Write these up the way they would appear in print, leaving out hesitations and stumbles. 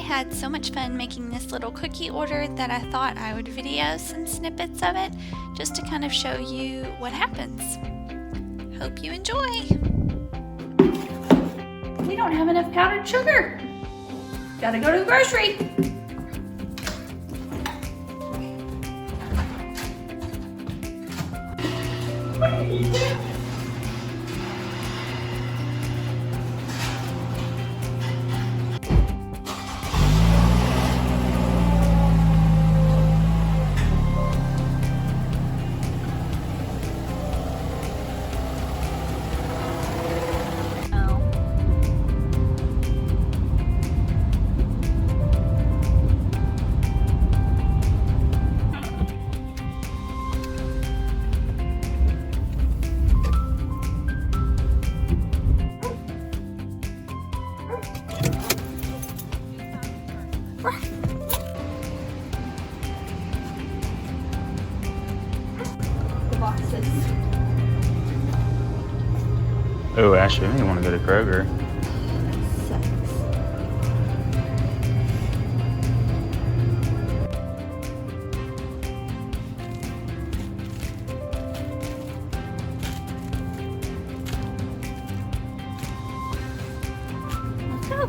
had so much fun making this little cookie order that I thought I would video some snippets of it just to kind of show you what happens. Hope you enjoy. We don't have enough powdered sugar. Gotta go to the grocery. Boxes. Oh, Ashley, I want to go to Kroger. That sucks. Let's go.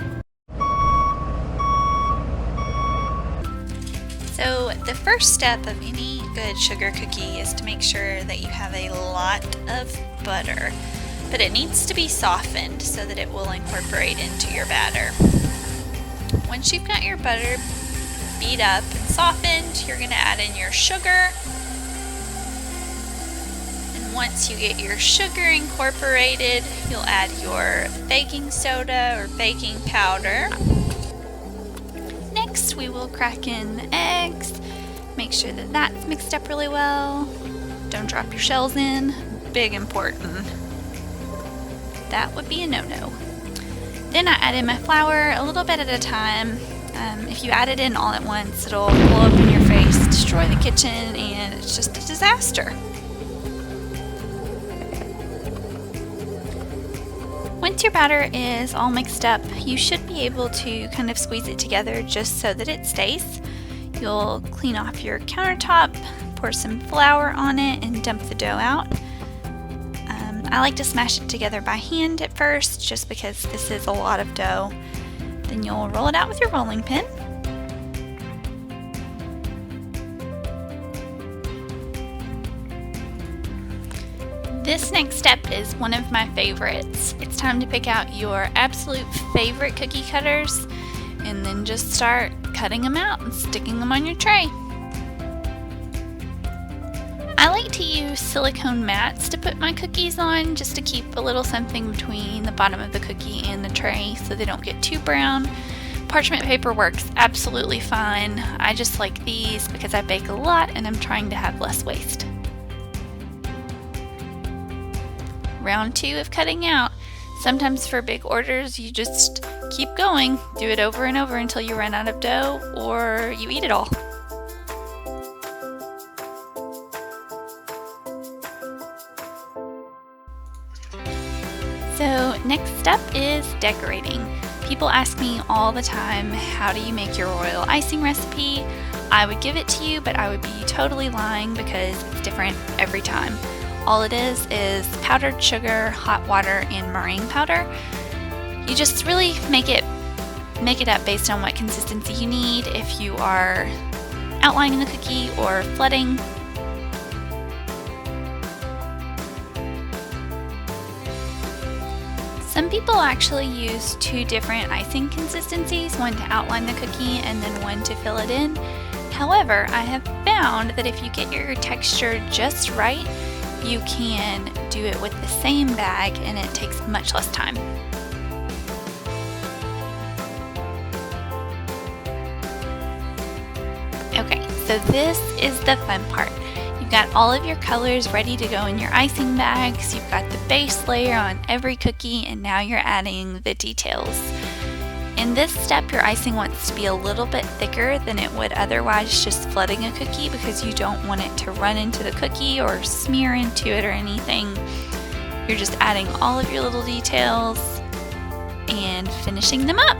So the first step of any good sugar cookie is to make sure that you have a lot of butter, but it needs to be softened so that it will incorporate into your batter. Once you've got your butter beat up and softened, you're going to add in your sugar. And once you get your sugar incorporated, you'll add your baking soda or baking powder. Next, we will crack in the eggs. Make sure that that's mixed up really well. Don't drop your shells in. Big important. That would be a no-no. Then I add in my flour a little bit at a time. If you add it in all at once, it'll blow up in your face, destroy the kitchen, and it's just a disaster. Once your batter is all mixed up, you should be able to kind of squeeze it together just so that it stays. You'll clean off your countertop, pour some flour on it, and dump the dough out. I like to smash it together by hand at first, just because this is a lot of dough. Then you'll roll it out with your rolling pin. This next step is one of my favorites. It's time to pick out your absolute favorite cookie cutters and then just start cutting them out and sticking them on your tray. I like to use silicone mats to put my cookies on, just to keep a little something between the bottom of the cookie and the tray so they don't get too brown. Parchment paper works absolutely fine. I just like these because I bake a lot and I'm trying to have less waste. Round 2 of cutting out. Sometimes for big orders you just keep going. Do it over and over until you run out of dough or you eat it all. So next step is decorating. People ask me all the time, how do you make your royal icing recipe? I would give it to you, but I would be totally lying because it's different every time. All it is powdered sugar, hot water, and meringue powder. You just really make it up based on what consistency you need. If you are outlining the cookie or flooding, some people actually use 2 different icing consistencies, one to outline the cookie and then one to fill it in. However, I have found that if you get your texture just right, you can do it with the same bag and it takes much less time. Okay, so this is the fun part. You've got all of your colors ready to go in your icing bags. You've got the base layer on every cookie, and now you're adding the details. In this step, your icing wants to be a little bit thicker than it would otherwise just flooding a cookie, because you don't want it to run into the cookie or smear into it or anything. You're just adding all of your little details and finishing them up.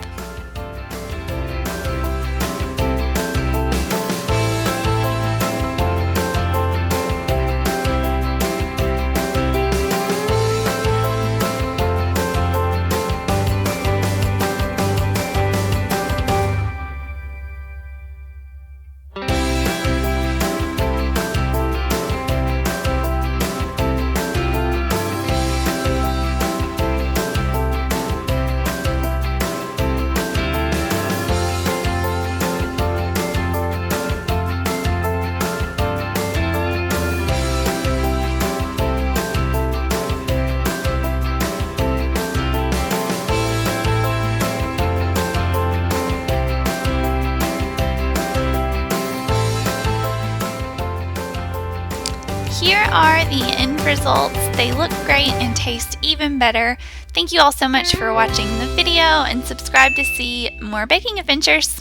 are the end results. They look great and taste even better. Thank you all so much for watching the video, and subscribe to see more baking adventures.